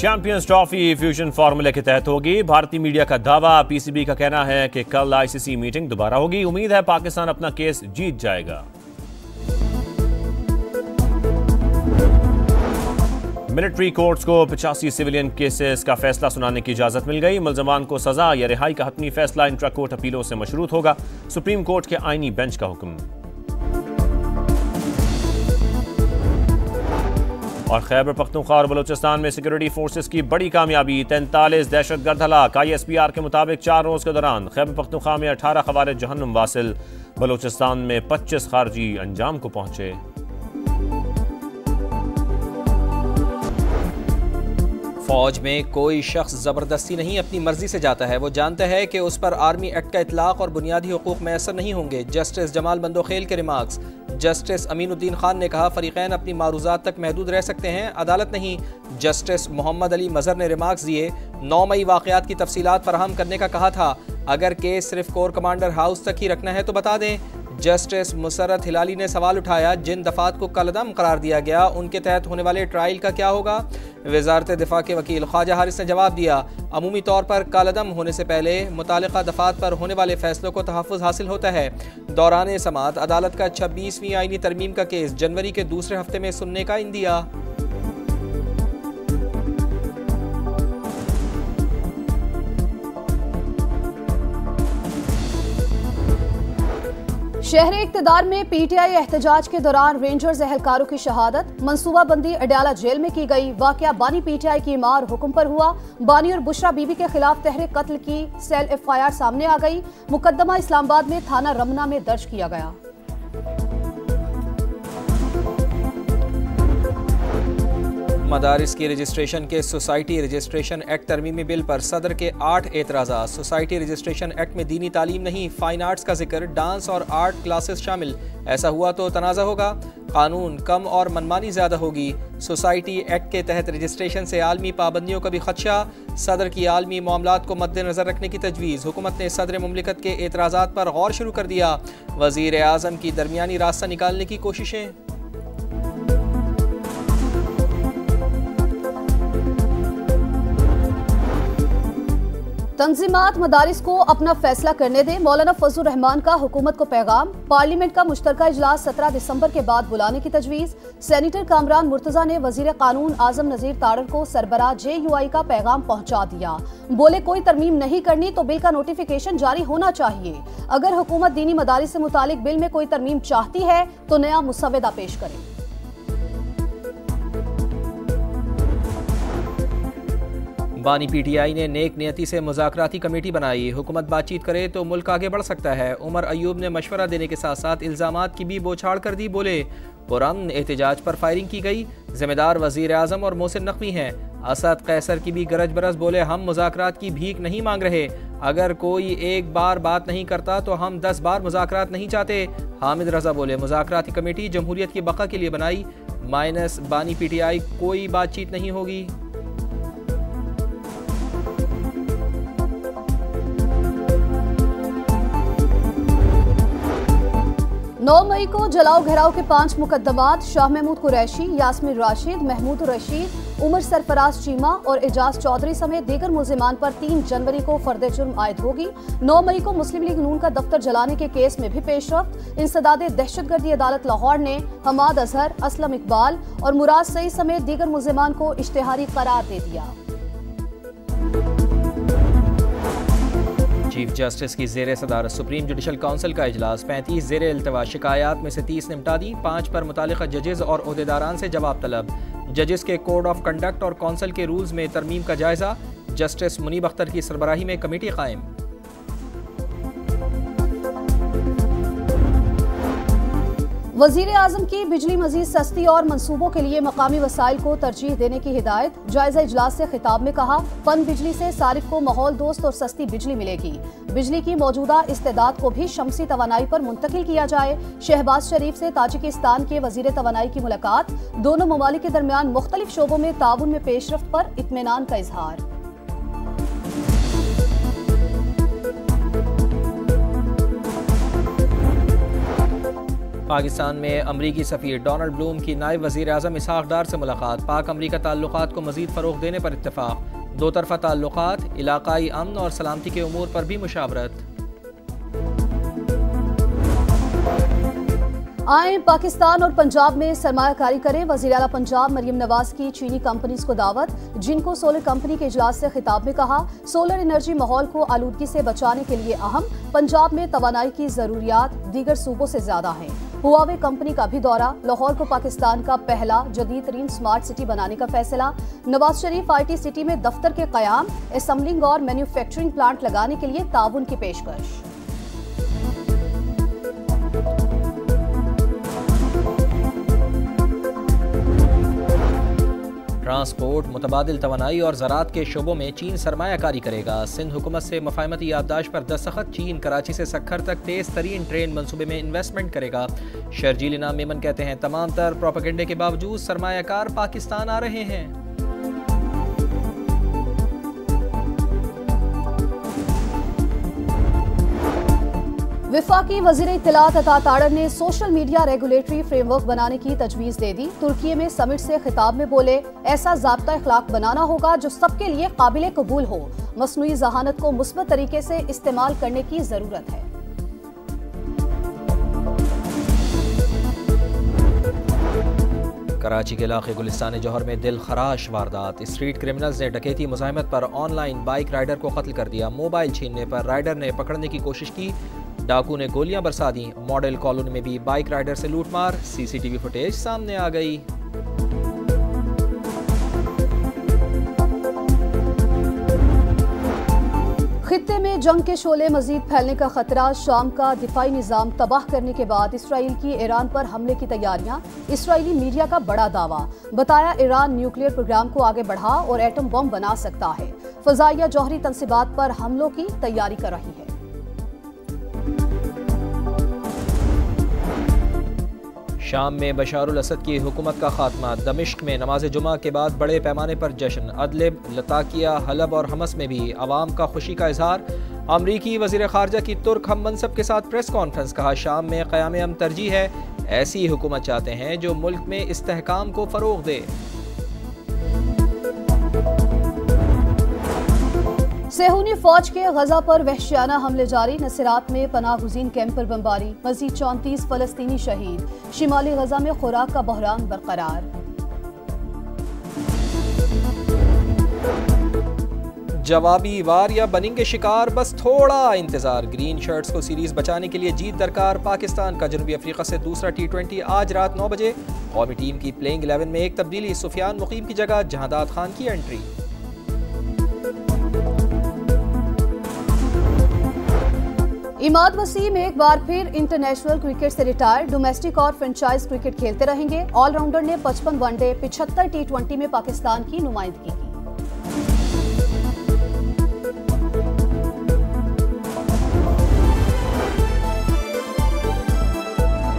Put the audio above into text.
Champions trophy fusion फार्मूले के तहत होगी। भारतीय मीडिया का दावा, पीसीबी का कहना है कि कल आईसीसी मीटिंग दोबारा होगी। उम्मीद है पाकिस्तान अपना केस जीत जाएगा। मिलिट्री कोर्ट्स को 85 सिविलियन केसेस का फैसला सुनाने की इजाजत मिल गई। मुल्जमान को सजा या रिहाई का हतमी फैसला इंट्रा कोर्ट अपीलों से मशरूत होगा। सुप्रीम कोर्ट के आईनी बेंच का हुक्म। और खैबर पख्तूनख्वा और बलूचिस्तान में सिक्योरिटी फोर्सेस की बड़ी कामयाबी, 43 दहशतगर्द हलाक। ISPR के मुताबिक 4 रोज के दौरान खैबर पख्तूनख्वा में 18 खवारिज जहन्नुम वासिल। बलूचिस्तान में 25 खारजी अंजाम को पहुंचे। फौज में कोई शख्स ज़बरदस्ती नहीं अपनी मर्जी से जाता है। वो जानता है कि उस पर आर्मी एक्ट का इतलाक और बुनियादी हुकूक मैसर नहीं होंगे। जस्टिस जमाल बंदोखेल के रिमार्क्स। जस्टिस अमीनुद्दीन खान ने कहा फरीकैन अपनी मारूजात तक महदूद रह सकते हैं, अदालत नहीं। जस्टिस मोहम्मद अली मजहर ने रिमार्क्स दिए, 9 मई वाक़यात की तफसीलात फराहम करने का कहा था। अगर केस सिर्फ कोर कमांडर हाउस तक ही रखना है तो बता दें। जस्टिस मुसर्रत हिलाली ने सवाल उठाया, जिन दफात को कलअदम करार दिया गया उनके तहत होने वाले ट्रायल का क्या होगा। वजारत दिफा के वकील ख्वाजा हारिस ने जवाब दिया, अमूमी तौर पर कलअदम होने से पहले मुतालिका दफात पर होने वाले फैसलों को तहफ़्फ़ुज़ हासिल होता है। दौरान समाअत अदालत का 26वीं आईनी तरमीम का केस जनवरी के दूसरे हफ्ते में सुनने का इंदिया। शहर इक़्तिदार में PTI एहतजाज के दौरान रेंजर्स एहलकारों की शहादत। मनसूबाबंदी अडयाला जेल में की गई। वाकया बानी PTI की मां और हुक्म पर हुआ। बानी और बुशरा बीबी के खिलाफ तहरीक कत्ल की सेल FIR सामने आ गई। मुकदमा इस्लामाबाद में थाना रमना में दर्ज किया गया। मदारिस की रजिस्ट्रेशन के सोसाइटी रजिस्ट्रेशन एक्ट तरमीमी बिल पर सदर के 8 एतराज़ात। सोसाइटी रजिस्ट्रेशन एक्ट में दीनी तालीम नहीं, फाइन आर्ट्स का जिक्र, डांस और आर्ट क्लासेस शामिल। ऐसा हुआ तो तनाज़ा होगा। कानून कम और मनमानी ज़्यादा होगी। सोसाइटी एक्ट के तहत रजिस्ट्रेशन से आलमी पाबंदियों का भी खदशा। सदर की आलमी मामलात को मद्देनज़र रखने की तजवीज़। हुकूमत ने सदर मुमलिकत के एतराज़ात पर गौर शुरू कर दिया। वज़ीर आज़म की दरमियानी रास्ता निकालने की कोशिशें। तंजीमात मदारिस को अपना फैसला करने दें, मौलाना फजलुर रहमान का हुकूमत को पैगाम। पार्लियामेंट का मुश्तरका इजलास 17 दिसंबर के बाद बुलाने की तजवीज़। सेनेटर कामरान मुर्तजा ने वजीर कानून आजम नज़ीर तारड़ को सरबराह JUI का पैगाम पहुंचा दिया। बोले कोई तरमीम नहीं करनी तो बिल का नोटिफिकेशन जारी होना चाहिए। अगर हुकूमत दीनी मदारिस से मुतालिक बिल में कोई तरमीम चाहती है तो नया मुसवदा पेश करे। बानी PTI ने नेक नियति से मुज़ाकराती कमेटी बनाई। हुकूमत बातचीत करे तो मुल्क आगे बढ़ सकता है। उमर अयूब ने मशवरा देने के साथ साथ इल्ज़ामात की भी बौछार कर दी। बोले पुरअमन एहतजाज पर फायरिंग की गई, जिम्मेदार वज़ीर आज़म और मोहसिन नकवी हैं। असद कैसर की भी गरज बरस। बोले हम मुज़ाकरात की भीख नहीं मांग रहे, अगर कोई एक बार बात नहीं करता तो हम 10 बार मुज़ाकरात नहीं चाहते। हामिद रजा बोले मुज़ाकराती कमेटी जमहूरियत की बका के लिए बनाई, माइनस बानी PTI कोई बातचीत नहीं होगी। 9 मई को जलाओ घेराव के 5 मुकदमात। शाह महमूद कुरैशी, यास्मीन राशिद, महमूद रशीद, उमर सरफराज चीमा और एजाज चौधरी समेत दीगर मुल्जिमान पर 3 जनवरी को फर्द जुर्म आयद होगी। 9 मई को मुस्लिम लीग नून का दफ्तर जलाने के केस में भी पेशरफ्त। इंसदादे दहशतगर्दी अदालत लाहौर ने हमाद अजहर, असलम इकबाल और मुराद सईद समेत दीगर मुल्जिमान को इश्तेहारी करार दे दिया। चीफ जस्टिस की ज़ेर सदारत सुप्रीम जुडिशल काउंसिल का इजलास। 35 ज़ेर इल्तवा शिकायत में से 30 निपटा दी। 5 पर मुतालिका जजेस और ओहदेदारान से जवाब तलब। जजेस के कोड ऑफ कंडक्ट और काउंसिल के रूल्स में तरमीम का जायजा। जस्टिस मुनीब अख्तर की सरबराही में कमेटी कायम। वजीर आजम की बिजली मजीद सस्ती और मंसूबों के लिए मकामी वसाइल को तरजीह देने की हिदायत। जायजा इजलास से खिताब में कहा, पन बिजली से सारिफ को माहौल दोस्त और सस्ती बिजली मिलेगी। बिजली की मौजूदा इस्तेदाद को भी शमसी तवानाई पर मुंतकिल किया जाए। शहबाज शरीफ से ताजिकिस्तान के वजीर तवानाई की मुलाकात। दोनों ममालिक के दरमियान मुख्तलिफ शोबों में ताउन में पेशरफ्त पर इत्मीनान का इजहार। पाकिस्तान में अमरीकी सफ़ीर डोनाल्ड ब्लूम की नायब वज़ीर आज़म इसहाक डार से मुलाकात। पाक अमरीका ताल्लुकात को मज़ीद फ़रोग़ देने पर इत्तेफाक। दो तरफ़ा ताल्लुकात, इलाक़ाई अमन और सलामती के उमूर पर भी मुशावरत। आए पाकिस्तान और पंजाब में सरमायाकारी करें। वज़ीर आला पंजाब मरियम नवाज की चीनी कंपनीज को दावत। जिनको सोलर कंपनी के इजलास से खिताब में कहा, सोलर एनर्जी माहौल को आलूदगी से बचाने के लिए अहम। पंजाब में तवानाई की जरूरियात दीगर सूबों से ज्यादा हैं। हुआवे कंपनी का भी दौरा। लाहौर को पाकिस्तान का पहला जदीद तरीन स्मार्ट सिटी बनाने का फैसला। नवाज शरीफ IT सिटी में दफ्तर के कयाम, एसेंबलिंग और मैन्युफैक्चरिंग प्लांट लगाने के लिए ताउन की पेशकश। ट्रांसपोर्ट, मुतबादिल तवानाई और ज़राअत के शोबों में चीन सरमायाकारी करेगा। सिंध हुकूमत से मफाहमती याददाश्त पर दस्तखत। चीन कराची से सक्खर तक तेज़ तरीन ट्रेन मनसूबे में इन्वेस्टमेंट करेगा। शर्जील इनाम मेमन कहते हैं, तमाम तर प्रोपेगेंडे के बावजूद सरमायाकार पाकिस्तान आ रहे हैं। विफाकी वज़ीर इत्तलात अता ताड़र ने सोशल मीडिया रेगुलेटरी फ्रेमवर्क बनाने की तजवीज़ दे दी। तुर्की में समिट से खिताब में बोले, ऐसा ज़ाब्ता इखलाक बनाना होगा जो सबके लिए काबिल कबूल हो। मसनूई ज़हानत को मुस्बत तरीके से इस्तेमाल करने की ज़रूरत है। कराची के इलाके गुलिस्तान जौहर में दिल खराश वारदात। स्ट्रीट क्रिमिनल्स ने डकैती मुज़ाहमत पर ऑनलाइन बाइक राइडर को कत्ल कर दिया। मोबाइल छीनने पर राइडर ने पकड़ने की कोशिश की, डाकू ने गोलियां बरसा दी। मॉडल कॉलोनी में भी बाइक राइडर से लूटमार। CCTV फुटेज सामने आ गई। खित्ते में जंग के शोले मजीद फैलने का खतरा। शाम का दिफाई निजाम तबाह करने के बाद इसराइल की ईरान पर हमले की तैयारियां। इसराइली मीडिया का बड़ा दावा, बताया ईरान न्यूक्लियर प्रोग्राम को आगे बढ़ा और एटम बम बना सकता है। फजाइया जौहरी तंसीबात पर हमलों की तैयारी कर रही है। शाम में बशारुल असद की हुकूमत का खात्मा। दमिश्क में नमाज जुमा के बाद बड़े पैमाने पर जश्न। अदलिब, लताकिया, हलब और हमस में भी अवाम का खुशी का इजहार। अमरीकी वज़ीर ख़ारजा की तुर्क हम मनसब के साथ प्रेस कॉन्फ्रेंस। कहा, शाम में क़याम अमन तरजीह है। ऐसी हुकूमत चाहते हैं जो मुल्क में इस्तेहकाम को फ़रोग़ दे। सेहूनी फौज के गजा पर वहशियाना हमले जारी। नसीरात में पनाह गुज़ीन कैंप पर बमबारी। मज़ीद 34 फ़लस्तीनी शहीद। शिमाली गजा में खुराक का बहरान बरकरार। जवाबी वार या बनेंगे शिकार, बस थोड़ा इंतजार। ग्रीन शर्ट्स को सीरीज बचाने के लिए जीत दरकार। पाकिस्तान का जनूबी अफ्रीका से दूसरा T20 आज रात 9 बजे। कौमी टीम की प्लेइंग 11 में एक तब्दीली। सुफियान मुकीम की जगह जहादात खान की एंट्री। इमाद वसीम एक बार फिर इंटरनेशनल क्रिकेट से रिटायर। डोमेस्टिक और फ्रेंचाइज क्रिकेट खेलते रहेंगे। ऑलराउंडर ने 55 वनडे, 75 T20 में पाकिस्तान की नुमाइंदगी की।